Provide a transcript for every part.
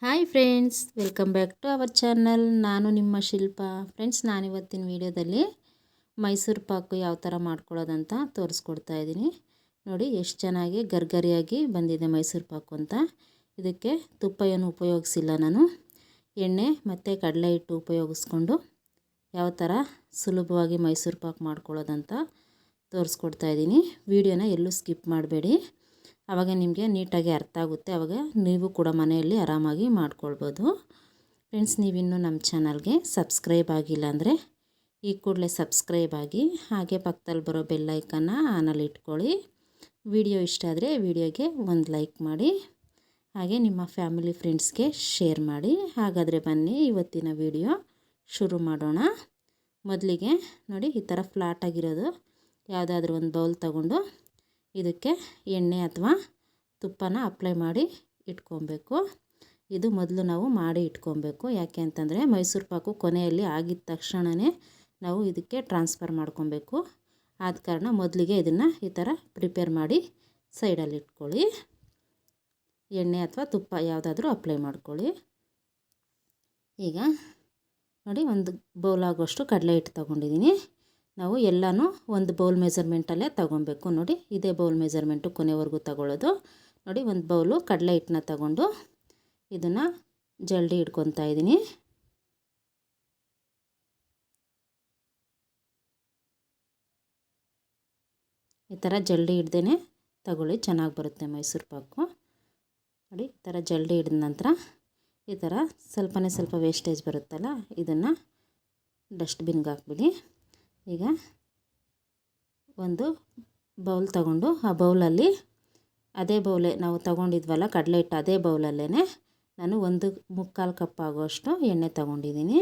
Hi friends, welcome back to our channel. ನಾನು ನಿಮ್ಮ Shilpa. Friends, ನಾನಿವತ್ತಿನ ವೀಡಿಯೋದಲ್ಲಿ ಮೈಸೂರು ಪಾಕು ಯಾವ ಥರ ಮಾಡ್ಕೊಳ್ಳೋದಂತ ತೋರಿಸ್ಕೊಡ್ತಾ ಇದ್ದೀನಿ. ನೋಡಿ ಎಷ್ಟು ಚೆನ್ನಾಗಿ ಗರ್ಗರಿಯಾಗಿ ಬಂದಿದೆ ಮೈಸೂರು ಪಾಕು ಅಂತ. ಇದಕ್ಕೆ ತುಪ್ಪ ಏನು ಉಪಯೋಗಿಸಿಲ್ಲ ನಾನು. ಎಣ್ಣೆ ಮತ್ತು ಕಡಲೆ ಹಿಟ್ಟು ಉಪಯೋಗಿಸ್ಕೊಂಡು ಯಾವ ಥರ ಸುಲಭವಾಗಿ ಮೈಸೂರು ಪಾಕು ಮಾಡ್ಕೊಳ್ಳೋದಂತ ತೋರಿಸ್ಕೊಡ್ತಾ ಇದ್ದೀನಿ. ವಿಡಿಯೋನ ಎಲ್ಲೂ ಸ್ಕಿಪ್ ಮಾಡಬೇಡಿ. ಆವಾಗ ನಿಮಗೆ ನೀಟಾಗಿ ಅರ್ಥ ಆಗುತ್ತೆ. ಆವಾಗ ನೀವು ಕೂಡ ಮನೆಯಲ್ಲಿ ಆರಾಮಾಗಿ ಮಾಡ್ಕೊಳ್ಬೋದು. ಫ್ರೆಂಡ್ಸ್, ನೀವಿನ್ನೂ ನಮ್ಮ ಚಾನಲ್ಗೆ ಸಬ್ಸ್ಕ್ರೈಬ್ ಆಗಿಲ್ಲ ಅಂದರೆ ಈ ಕೂಡಲೇ ಸಬ್ಸ್ಕ್ರೈಬ್ ಆಗಿ, ಹಾಗೆ ಪಕ್ಕದಲ್ಲಿ ಬರೋ ಬೆಲ್ ಐಕನ್ನ ಆನಲ್ಲಿ ಇಟ್ಕೊಳ್ಳಿ. ವಿಡಿಯೋ ಇಷ್ಟ ಆದರೆ ವಿಡಿಯೋಗೆ ಒಂದು ಲೈಕ್ ಮಾಡಿ, ಹಾಗೆ ನಿಮ್ಮ ಫ್ಯಾಮಿಲಿ ಫ್ರೆಂಡ್ಸ್ಗೆ ಶೇರ್ ಮಾಡಿ. ಹಾಗಾದರೆ ಬನ್ನಿ ಇವತ್ತಿನ ವಿಡಿಯೋ ಶುರು ಮಾಡೋಣ. ಮೊದಲಿಗೆ ನೋಡಿ, ಈ ಥರ ಫ್ಲಾಟ್ ಆಗಿರೋದು ಯಾವುದಾದ್ರೂ ಒಂದು ಬೌಲ್ ತಗೊಂಡು ಇದಕ್ಕೆ ಎಣ್ಣೆ ಅಥವಾ ತುಪ್ಪನ ಅಪ್ಲೈ ಮಾಡಿ ಇಟ್ಕೊಬೇಕು. ಇದು ಮೊದಲು ನಾವು ಮಾಡಿ ಇಟ್ಕೊಬೇಕು. ಯಾಕೆ ಅಂತಂದರೆ ಮೈಸೂರು ಪಾಕು ಕೊನೆಯಲ್ಲಿ ಆಗಿದ ತಕ್ಷಣವೇ ನಾವು ಇದಕ್ಕೆ ಟ್ರಾನ್ಸ್ಫರ್ ಮಾಡ್ಕೊಬೇಕು. ಆದ ಕಾರಣ ಮೊದಲಿಗೆ ಇದನ್ನು ಈ ಥರ ಪ್ರಿಪೇರ್ ಮಾಡಿ ಸೈಡಲ್ಲಿ ಇಟ್ಕೊಳ್ಳಿ. ಎಣ್ಣೆ ಅಥವಾ ತುಪ್ಪ ಯಾವುದಾದ್ರೂ ಅಪ್ಲೈ ಮಾಡ್ಕೊಳ್ಳಿ. ಈಗ ನೋಡಿ, ಒಂದು ಬೌಲ್ ಆಗೋಷ್ಟು ಕಡಲೆ ಹಿಟ್ಟು ತೊಗೊಂಡಿದ್ದೀನಿ. ನಾವು ಎಲ್ಲನೂ ಒಂದು ಬೌಲ್ ಮೆಜರ್ಮೆಂಟಲ್ಲೇ ತೊಗೊಬೇಕು. ನೋಡಿ, ಇದೇ ಬೌಲ್ ಮೆಜರ್ಮೆಂಟು ಕೊನೆವರೆಗೂ ತಗೊಳ್ಳೋದು. ನೋಡಿ, ಒಂದು ಬೌಲು ಕಡಲೆ ಹಿಟ್ಟನ್ನ ತಗೊಂಡು ಇದನ್ನು ಜಲ್ಡಿ ಹಿಡ್ಕೊತಾ ಇದ್ದೀನಿ. ಈ ಥರ ಜಲ್ಡಿ ಹಿಡ್ದೇ ತಗೊಳ್ಳಿ, ಚೆನ್ನಾಗಿ ಬರುತ್ತೆ ಮೈಸೂರು ಪಾಕು. ನೋಡಿ, ಈ ಥರ ಜಲ್ಡಿ ಹಿಡಿದ ನಂತರ ಈ ಥರ ಸ್ವಲ್ಪ ವೇಸ್ಟೇಜ್ ಬರುತ್ತಲ್ಲ, ಇದನ್ನು ಡಸ್ಟ್ಬಿನ್ಗೆ ಹಾಕ್ಬಿಡಿ. ಈಗ ಒಂದು ಬೌಲ್ ತಗೊಂಡು ಆ ಬೌಲಲ್ಲಿ ಅದೇ ಬೌಲೇ ನಾವು ತಗೊಂಡಿದ್ವಲ್ಲ ಕಡಲೆ ಹಿಟ್ಟು, ಅದೇ ಬೌಲಲ್ಲೇ ನಾನು 1/4 ಕಪ್ ಆಗೋಷ್ಟು ಎಣ್ಣೆ ತಗೊಂಡಿದ್ದೀನಿ.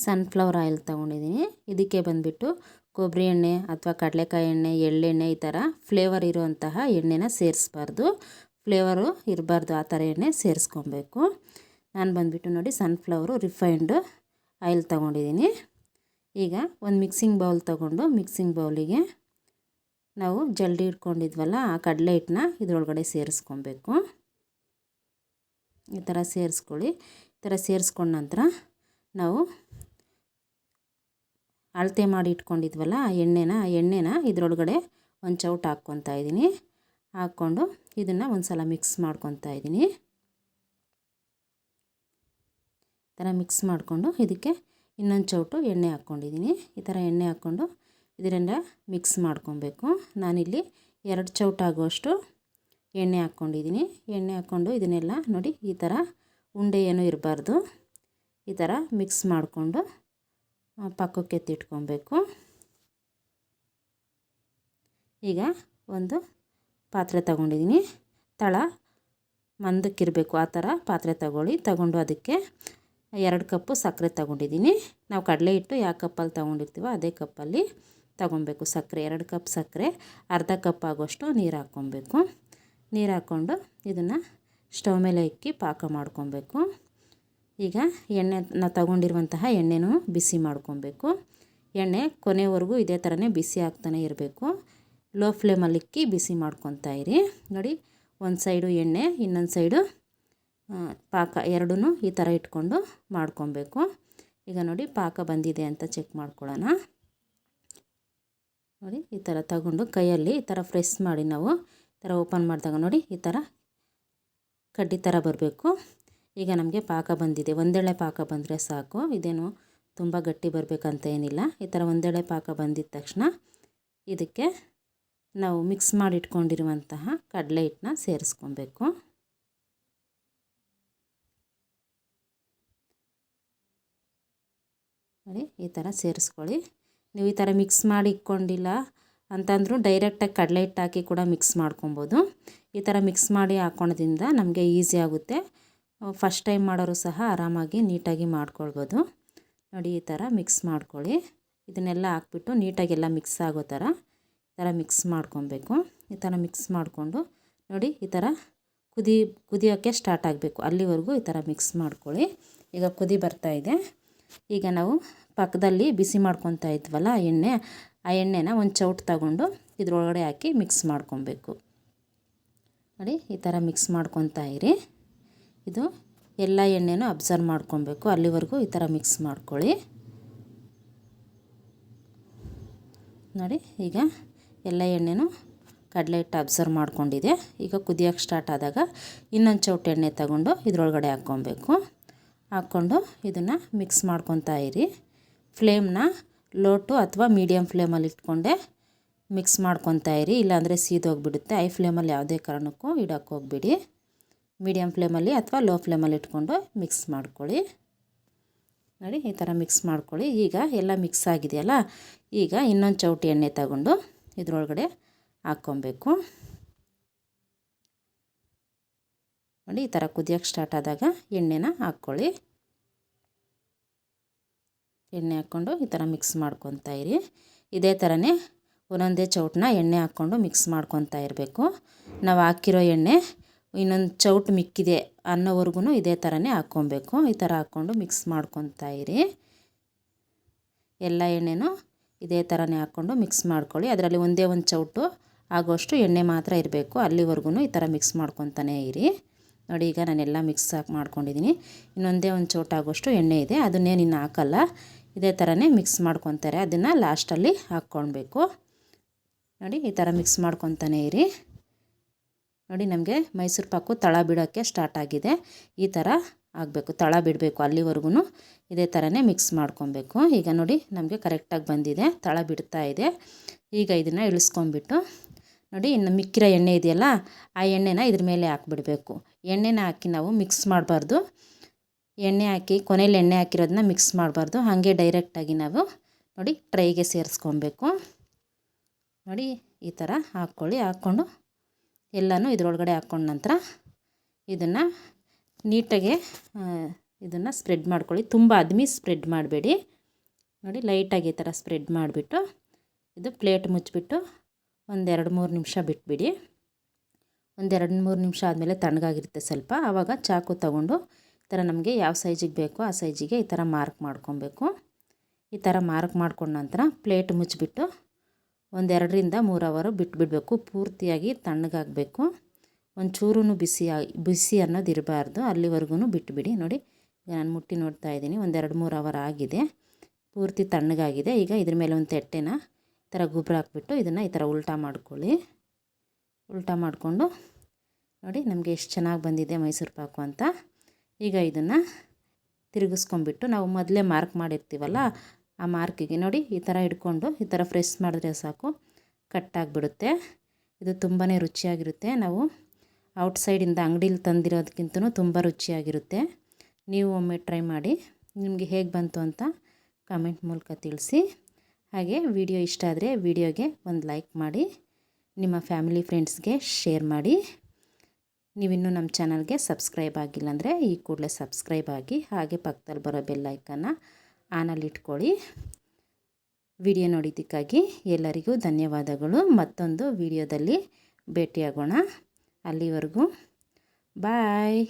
ಸನ್ಫ್ಲವರ್ ಆಯಿಲ್ ತಗೊಂಡಿದ್ದೀನಿ. ಇದಕ್ಕೆ ಬಂದುಬಿಟ್ಟು ಕೊಬ್ಬರಿ ಎಣ್ಣೆ ಅಥವಾ ಕಡಲೆಕಾಯಿ ಎಣ್ಣೆ, ಎಳ್ಳೆಣ್ಣೆ ಈ ಥರ ಫ್ಲೇವರ್ ಇರುವಂತಹ ಎಣ್ಣೆನ ಸೇರಿಸ್ಬಾರ್ದು. ಫ್ಲೇವರು ಇರಬಾರ್ದು, ಆ ಥರ ಎಣ್ಣೆ ಸೇರಿಸ್ಕೊಬೇಕು. ನಾನು ಬಂದುಬಿಟ್ಟು ನೋಡಿ, ಸನ್ಫ್ಲವರು ರಿಫೈನ್ಡ್ ಆಯಿಲ್ ತಗೊಂಡಿದ್ದೀನಿ. ಈಗ ಒಂದು ಮಿಕ್ಸಿಂಗ್ ಬೌಲ್ ತಗೊಂಡು ಮಿಕ್ಸಿಂಗ್ ಬೌಲಿಗೆ ನಾವು ಜಲ್ಡಿ ಇಟ್ಕೊಂಡಿದ್ವಲ್ಲ ಆ ಕಡಲೆ ಹಿಟ್ಟನ್ನ ಇದರೊಳಗಡೆ ಸೇರಿಸ್ಕೊಬೇಕು. ಈ ಥರ ಸೇರಿಸ್ಕೊಳ್ಳಿ. ಈ ಥರ ಸೇರಿಸ್ಕೊಂಡ ನಂತರ ನಾವು ಅಳತೆ ಮಾಡಿ ಇಟ್ಕೊಂಡಿದ್ವಲ್ಲ ಆ ಎಣ್ಣೆನ ಇದರೊಳಗಡೆ ಒಂದು ಚೌಟ ಹಾಕ್ಕೊತಾ ಇದ್ದೀನಿ. ಹಾಕ್ಕೊಂಡು ಇದನ್ನು ಒಂದು ಸಲ ಮಿಕ್ಸ್ ಮಾಡ್ಕೊತಾ ಇದ್ದೀನಿ. ಈ ಥರ ಮಿಕ್ಸ್ ಮಾಡಿಕೊಂಡು ಇದಕ್ಕೆ ಇನ್ನೊಂದು ಚೌಟು ಎಣ್ಣೆ ಹಾಕ್ಕೊಂಡಿದ್ದೀನಿ. ಈ ಥರ ಎಣ್ಣೆ ಹಾಕ್ಕೊಂಡು ಇದರಿಂದ ಮಿಕ್ಸ್ ಮಾಡ್ಕೊಬೇಕು. ನಾನಿಲ್ಲಿ 2 ಚೌಟ ಆಗುವಷ್ಟು ಎಣ್ಣೆ ಹಾಕ್ಕೊಂಡಿದ್ದೀನಿ. ಎಣ್ಣೆ ಹಾಕ್ಕೊಂಡು ಇದನ್ನೆಲ್ಲ ನೋಡಿ, ಈ ಥರ ಉಂಡೆ ಏನೂ ಇರಬಾರ್ದು. ಈ ಥರ ಮಿಕ್ಸ್ ಮಾಡಿಕೊಂಡು ಪಕ್ಕಕ್ಕೆ ಎತ್ತಿಟ್ಕೊಬೇಕು. ಈಗ ಒಂದು ಪಾತ್ರೆ ತಗೊಂಡಿದ್ದೀನಿ. ತಳ ಮಂದಕ್ಕಿರಬೇಕು, ಆ ಥರ ಪಾತ್ರೆ ತಗೊಂಡು ಅದಕ್ಕೆ 2 ಕಪ್ಪು ಸಕ್ಕರೆ ತಗೊಂಡಿದ್ದೀನಿ. ನಾವು ಕಡಲೆ ಹಿಟ್ಟು ಯಾವ ಕಪ್ಪಲ್ಲಿ ತೊಗೊಂಡಿರ್ತೀವೋ ಅದೇ ಕಪ್ಪಲ್ಲಿ ತೊಗೊಬೇಕು ಸಕ್ಕರೆ. 2 ಕಪ್ ಸಕ್ಕರೆ, ಅರ್ಧ ಕಪ್ ಆಗೋಷ್ಟು ನೀರು ಹಾಕ್ಕೊಬೇಕು. ನೀರು ಹಾಕ್ಕೊಂಡು ಇದನ್ನು ಸ್ಟವ್ ಮೇಲೆ ಇಕ್ಕಿ ಪಾಕ ಮಾಡ್ಕೊಬೇಕು. ಈಗ ನಾವು ತಗೊಂಡಿರುವಂತಹ ಎಣ್ಣೆನೂ ಬಿಸಿ ಮಾಡ್ಕೊಬೇಕು. ಎಣ್ಣೆ ಕೊನೆವರೆಗೂ ಇದೇ ಥರನೇ ಬಿಸಿ ಆಗ್ತಾನೆ ಇರಬೇಕು. ಲೋ ಫ್ಲೇಮಲ್ಲಿ ಇಕ್ಕಿ ಬಿಸಿ ಮಾಡ್ಕೊತಾ ಇರಿ. ನೋಡಿ, ಒಂದು ಸೈಡು ಎಣ್ಣೆ, ಇನ್ನೊಂದು ಸೈಡು ಪಾಕ, ಎರಡೂ ಈ ಥರ ಇಟ್ಕೊಂಡು ಮಾಡ್ಕೊಬೇಕು. ಈಗ ನೋಡಿ, ಪಾಕ ಬಂದಿದೆ ಅಂತ ಚೆಕ್ ಮಾಡ್ಕೊಳ್ಳೋಣ. ನೋಡಿ, ಈ ಥರ ತಗೊಂಡು ಕೈಯಲ್ಲಿ ಈ ಥರ ಪ್ರೆಸ್ ಮಾಡಿ ನಾವು ಈ ಥರ ಓಪನ್ ಮಾಡಿದಾಗ ನೋಡಿ, ಈ ಥರ ಕಡ್ಡಿ ಥರ ಬರಬೇಕು. ಈಗ ನಮಗೆ ಪಾಕ ಬಂದಿದೆ. ಒಂದೆಳೆ ಪಾಕ ಬಂದರೆ ಸಾಕು, ಇದೇನು ತುಂಬ ಗಟ್ಟಿ ಬರಬೇಕಂತ ಏನಿಲ್ಲ. ಈ ಥರ ಒಂದೆಳೆ ಪಾಕ ಬಂದಿದ ತಕ್ಷಣ ಇದಕ್ಕೆ ನಾವು ಮಿಕ್ಸ್ ಮಾಡಿ ಇಟ್ಕೊಂಡಿರುವಂತಹ ಕಡಲೆ ಹಿಟ್ಟನ್ನ ಸೇರಿಸ್ಕೊಬೇಕು. ನೋಡಿ, ಈ ಥರ ಸೇರಿಸ್ಕೊಳ್ಳಿ. ನೀವು ಈ ಥರ ಮಿಕ್ಸ್ ಮಾಡಿ ಇಟ್ಕೊಂಡಿಲ್ಲ ಅಂತಂದರೂ ಡೈರೆಕ್ಟಾಗಿ ಕಡಲೆ ಹಿಟ್ಟು ಹಾಕಿ ಕೂಡ ಮಿಕ್ಸ್ ಮಾಡ್ಕೊಬೋದು. ಈ ಥರ ಮಿಕ್ಸ್ ಮಾಡಿ ಹಾಕ್ಕೊಳೋದ್ರಿಂದ ನಮಗೆ ಈಸಿ ಆಗುತ್ತೆ. ಫಸ್ಟ್ ಟೈಮ್ ಮಾಡೋರು ಸಹ ಆರಾಮಾಗಿ ನೀಟಾಗಿ ಮಾಡ್ಕೊಳ್ಬೋದು. ನೋಡಿ, ಈ ಥರ ಮಿಕ್ಸ್ ಮಾಡ್ಕೊಳ್ಳಿ. ಇದನ್ನೆಲ್ಲ ಹಾಕ್ಬಿಟ್ಟು ನೀಟಾಗೆಲ್ಲ ಮಿಕ್ಸ್ ಆಗೋ ಥರ ಈ ಥರ ಮಿಕ್ಸ್ ಮಾಡ್ಕೊಬೇಕು. ಈ ಥರ ಮಿಕ್ಸ್ ಮಾಡಿಕೊಂಡು ನೋಡಿ, ಈ ಥರ ಕುದಿಯೋಕ್ಕೆ ಸ್ಟಾರ್ಟ್ ಆಗಬೇಕು. ಅಲ್ಲಿವರೆಗೂ ಈ ಥರ ಮಿಕ್ಸ್ ಮಾಡ್ಕೊಳ್ಳಿ. ಈಗ ಕುದಿ ಬರ್ತಾಯಿದೆ. ಈಗ ನಾವು ಪಕ್ಕದಲ್ಲಿ ಬಿಸಿ ಮಾಡ್ಕೊತಾ ಇದ್ವಲ್ಲ ಆ ಎಣ್ಣೆನ ಒಂದು ಚೌಟ್ ತಗೊಂಡು ಇದರೊಳಗಡೆ ಹಾಕಿ ಮಿಕ್ಸ್ ಮಾಡ್ಕೊಬೇಕು. ನೋಡಿ, ಈ ಥರ ಮಿಕ್ಸ್ ಮಾಡ್ಕೊತಾ ಇರಿ. ಇದು ಎಲ್ಲ ಎಣ್ಣೆನೂ ಅಬ್ಸರ್ವ್ ಮಾಡ್ಕೊಬೇಕು. ಅಲ್ಲಿವರೆಗೂ ಈ ಥರ ಮಿಕ್ಸ್ ಮಾಡ್ಕೊಳ್ಳಿ. ನೋಡಿ ಈಗ ಎಲ್ಲ ಎಣ್ಣೆನೂ ಕಡಲೆ ಹಿಟ್ಟು ಅಬ್ಸರ್ವ್ ಮಾಡ್ಕೊಂಡಿದೆ. ಈಗ ಕುದಿಯೋಕ್ಕೆ ಸ್ಟಾರ್ಟ್ ಆದಾಗ ಇನ್ನೊಂದು ಚೌಟ ಎಣ್ಣೆ ತಗೊಂಡು ಇದರೊಳಗಡೆ ಹಾಕ್ಕೊಬೇಕು. ಹಾಕ್ಕೊಂಡು ಇದನ್ನು ಮಿಕ್ಸ್ ಮಾಡ್ಕೊತಾ ಇರಿ. ಫ್ಲೇಮ್ನ ಲೋ ಟು ಅಥವಾ ಮೀಡಿಯಮ್ ಫ್ಲೇಮಲ್ಲಿ ಇಟ್ಕೊಂಡೆ ಮಿಕ್ಸ್ ಮಾಡ್ಕೊತಾ ಇರಿ, ಇಲ್ಲಾಂದರೆ ಸೀದೋಗಿಬಿಡುತ್ತೆ. ಹೈ ಫ್ಲೇಮಲ್ಲಿ ಯಾವುದೇ ಕಾರಣಕ್ಕೂ ಇಡೋಕ್ಕೆ ಹೋಗ್ಬಿಡಿ. ಮೀಡಿಯಮ್ ಫ್ಲೇಮಲ್ಲಿ ಅಥವಾ ಲೋ ಫ್ಲೇಮಲ್ಲಿ ಇಟ್ಕೊಂಡು ಮಿಕ್ಸ್ ಮಾಡ್ಕೊಳ್ಳಿ. ನೋಡಿ ಈ ಥರ ಮಿಕ್ಸ್ ಮಾಡ್ಕೊಳ್ಳಿ. ಈಗ ಎಲ್ಲ ಮಿಕ್ಸ್ ಆಗಿದೆಯಲ್ಲ, ಈಗ ಇನ್ನೊಂದು ಚೌಟ ಎಣ್ಣೆ ತಗೊಂಡು ಇದರೊಳಗಡೆ ಹಾಕ್ಕೊಬೇಕು. ನೋಡಿ ಈ ಥರ ಕುದಿಯೋಕ್ಕೆ ಸ್ಟಾರ್ಟ್ ಆದಾಗ ಎಣ್ಣೆನ ಹಾಕ್ಕೊಳ್ಳಿ. ಎಣ್ಣೆ ಹಾಕ್ಕೊಂಡು ಈ ಥರ ಮಿಕ್ಸ್ ಮಾಡ್ಕೊತಾ ಇರಿ. ಇದೇ ಥರನೇ ಒಂದೊಂದೇ ಚೌಟನ್ನ ಎಣ್ಣೆ ಹಾಕ್ಕೊಂಡು ಮಿಕ್ಸ್ ಮಾಡ್ಕೊತಾ ಇರಬೇಕು. ನಾವು ಹಾಕಿರೋ ಎಣ್ಣೆ ಇನ್ನೊಂದು ಚೌಟ್ ಮಿಕ್ಕಿದೆ ಅನ್ನೋವರೆಗೂ ಇದೇ ಥರನೇ ಹಾಕ್ಕೊಬೇಕು. ಈ ಥರ ಹಾಕ್ಕೊಂಡು ಮಿಕ್ಸ್ ಮಾಡ್ಕೊತಾ ಇರಿ. ಎಲ್ಲ ಎಣ್ಣೆನೂ ಇದೇ ಥರನೇ ಹಾಕ್ಕೊಂಡು ಮಿಕ್ಸ್ ಮಾಡ್ಕೊಳ್ಳಿ. ಅದರಲ್ಲಿ ಒಂದೇ ಒಂದು ಚೌಟು ಆಗೋಷ್ಟು ಎಣ್ಣೆ ಮಾತ್ರ ಇರಬೇಕು. ಅಲ್ಲಿವರೆಗೂ ಈ ಥರ ಮಿಕ್ಸ್ ಮಾಡ್ಕೊತಾನೇ ಇರಿ. ನೋಡಿ ಈಗ ನಾನೆಲ್ಲ ಮಿಕ್ಸ್ ಮಾಡ್ಕೊಂಡಿದ್ದೀನಿ. ಇನ್ನೊಂದೇ ಒಂದು ಚೌಟ ಆಗೋಷ್ಟು ಎಣ್ಣೆ ಇದೆ, ಅದನ್ನೇನು ಇನ್ನು ಹಾಕಲ್ಲ. ಇದೇ ಥರನೇ ಮಿಕ್ಸ್ ಮಾಡ್ಕೊತಾರೆ. ಅದನ್ನು ಲಾಸ್ಟಲ್ಲಿ ಹಾಕ್ಕೊಳ್ಬೇಕು. ನೋಡಿ ಈ ಥರ ಮಿಕ್ಸ್ ಮಾಡ್ಕೊತಾನೇ ಇರಿ. ನೋಡಿ ನಮಗೆ ಮೈಸೂರು ಪಾಕು ತಳ ಬಿಡೋಕ್ಕೆ ಸ್ಟಾರ್ಟ್ ಆಗಿದೆ. ಈ ಥರ ಆಗಬೇಕು, ತಳ ಬಿಡಬೇಕು. ಅಲ್ಲಿವರೆಗೂ ಇದೇ ಥರನೇ ಮಿಕ್ಸ್ ಮಾಡ್ಕೊಬೇಕು. ಈಗ ನೋಡಿ ನಮಗೆ ಕರೆಕ್ಟಾಗಿ ಬಂದಿದೆ, ತಳ ಬಿಡ್ತಾ ಇದೆ. ಈಗ ಇದನ್ನು ಇಳಿಸ್ಕೊಂಬಿಟ್ಟು ನೋಡಿ ಇನ್ನು ಮಿಕ್ಕಿರೋ ಎಣ್ಣೆ ಇದೆಯಲ್ಲ, ಆ ಎಣ್ಣೆನ ಇದ್ರ ಮೇಲೆ ಹಾಕ್ಬಿಡಬೇಕು. ಎಣ್ಣೆನ ಹಾಕಿ ನಾವು ಮಿಕ್ಸ್ ಮಾಡಬಾರ್ದು. ಎಣ್ಣೆ ಹಾಕಿ ಕೊನೆಯಲ್ಲಿ ಎಣ್ಣೆ ಹಾಕಿರೋದನ್ನ ಮಿಕ್ಸ್ ಮಾಡಬಾರ್ದು. ಹಾಗೆ ಡೈರೆಕ್ಟಾಗಿ ನಾವು ನೋಡಿ ಟ್ರೈಗೆ ಸೇರಿಸ್ಕೊಬೇಕು. ನೋಡಿ ಈ ಥರ ಹಾಕ್ಕೊಳ್ಳಿ. ಹಾಕ್ಕೊಂಡು ಎಲ್ಲನೂ ಇದರೊಳಗಡೆ ಹಾಕ್ಕೊಂಡ ನಂತರ ಇದನ್ನು ನೀಟಾಗೆ ಇದನ್ನು ಸ್ಪ್ರೆಡ್ ಮಾಡ್ಕೊಳ್ಳಿ. ತುಂಬ ಅದ್ಮಿ ಸ್ಪ್ರೆಡ್ ಮಾಡಬೇಡಿ. ನೋಡಿ ಲೈಟಾಗಿ ಈ ಥರ ಸ್ಪ್ರೆಡ್ ಮಾಡಿಬಿಟ್ಟು ಇದು ಪ್ಲೇಟ್ ಮುಚ್ಚಿಬಿಟ್ಟು ಒಂದು 2-3 ನಿಮಿಷ ಬಿಟ್ಬಿಡಿ. ಒಂದು 2-3 ನಿಮಿಷ ಆದಮೇಲೆ ತಣ್ಣಗಾಗಿರುತ್ತೆ ಸ್ವಲ್ಪ. ಆವಾಗ ಚಾಕು ತಗೊಂಡು ಈ ಥರ ನಮಗೆ ಯಾವ ಸೈಜಿಗೆ ಬೇಕೋ ಆ ಸೈಜಿಗೆ ಈ ಥರ ಮಾರ್ಕ್ ಮಾಡ್ಕೊಬೇಕು. ಈ ಥರ ಮಾರ್ಕ್ ಮಾಡ್ಕೊಂಡ ನಂತರ ಪ್ಲೇಟ್ ಮುಚ್ಚಿಬಿಟ್ಟು ಒಂದು 2-3 ಅವರ್ ಬಿಟ್ಬಿಡಬೇಕು. ಪೂರ್ತಿಯಾಗಿ ತಣ್ಣಗಾಗಬೇಕು. ಒಂಚೂರು ಬಿಸಿ ಅನ್ನೋದು ಇರಬಾರ್ದು. ಅಲ್ಲಿವರೆಗೂ ಬಿಟ್ಬಿಡಿ. ನೋಡಿ ಈಗ ನಾನು ಮುಟ್ಟಿ ನೋಡ್ತಾ ಇದ್ದೀನಿ, ಒಂದು 2-3 ಅವರ್ ಆಗಿದೆ, ಪೂರ್ತಿ ತಣ್ಣಗಾಗಿದೆ. ಈಗ ಇದ್ರ ಮೇಲೆ ಒಂದು ತಟ್ಟೆನ ಈ ಥರ ಗೊಬ್ಬರ ಹಾಕ್ಬಿಟ್ಟು ಇದನ್ನು ಈ ಥರ ಉಲ್ಟಾ ಮಾಡ್ಕೊಳ್ಳಿ. ಉಲ್ಟಾ ಮಾಡಿಕೊಂಡು ನೋಡಿ ನಮಗೆ ಎಷ್ಟು ಚೆನ್ನಾಗಿ ಬಂದಿದೆ ಮೈಸೂರು ಪಾಕು ಅಂತ. ಈಗ ಇದನ್ನು ತಿರುಗಿಸ್ಕೊಂಬಿಟ್ಟು ನಾವು ಮೊದಲೇ ಮಾರ್ಕ್ ಮಾಡಿರ್ತೀವಲ್ಲ, ಆ ಮಾರ್ಕಿಗೆ ನೋಡಿ ಈ ಥರ ಹಿಡ್ಕೊಂಡು ಈ ಥರ ಪ್ರೆಸ್ ಮಾಡಿದ್ರೆ ಸಾಕು, ಕಟ್ಟಾಗಿಬಿಡುತ್ತೆ. ಇದು ತುಂಬಾ ರುಚಿಯಾಗಿರುತ್ತೆ. ನಾವು ಔಟ್ಸೈಡಿಂದ ಅಂಗಡೀಲಿ ತಂದಿರೋದಕ್ಕಿಂತನೂ ತುಂಬ ರುಚಿಯಾಗಿರುತ್ತೆ. ನೀವು ಒಮ್ಮೆ ಟ್ರೈ ಮಾಡಿ. ನಿಮಗೆ ಹೇಗೆ ಬಂತು ಅಂತ ಕಾಮೆಂಟ್ ಮೂಲಕ ತಿಳಿಸಿ. ಹಾಗೆ ವಿಡಿಯೋ ಇಷ್ಟ ಆದರೆ ವಿಡಿಯೋಗೆ ಒಂದು ಲೈಕ್ ಮಾಡಿ, ನಿಮ್ಮ ಫ್ಯಾಮಿಲಿ ಫ್ರೆಂಡ್ಸ್ಗೆ ಶೇರ್ ಮಾಡಿ. ನೀವಿನ್ನೂ ನಮ್ಮ ಚಾನಲ್ಗೆ ಸಬ್ಸ್ಕ್ರೈಬ್ ಆಗಿಲ್ಲ ಅಂದರೆ ಈ ಕೂಡಲೇ ಸಬ್ಸ್ಕ್ರೈಬ್ ಆಗಿ, ಹಾಗೆ ಪಕ್ಕದಲ್ಲಿ ಬರೋ ಬೆಲ್ ಐಕನ್ನ ಆನಲ್ಲಿ ಇಟ್ಕೊಳ್ಳಿ. ವಿಡಿಯೋ ನೋಡಿದ್ದಕ್ಕಾಗಿ ಎಲ್ಲರಿಗೂ ಧನ್ಯವಾದಗಳು. ಮತ್ತೊಂದು ವಿಡಿಯೋದಲ್ಲಿ ಭೇಟಿಯಾಗೋಣ. ಅಲ್ಲಿವರೆಗೂ ಬಾಯ್.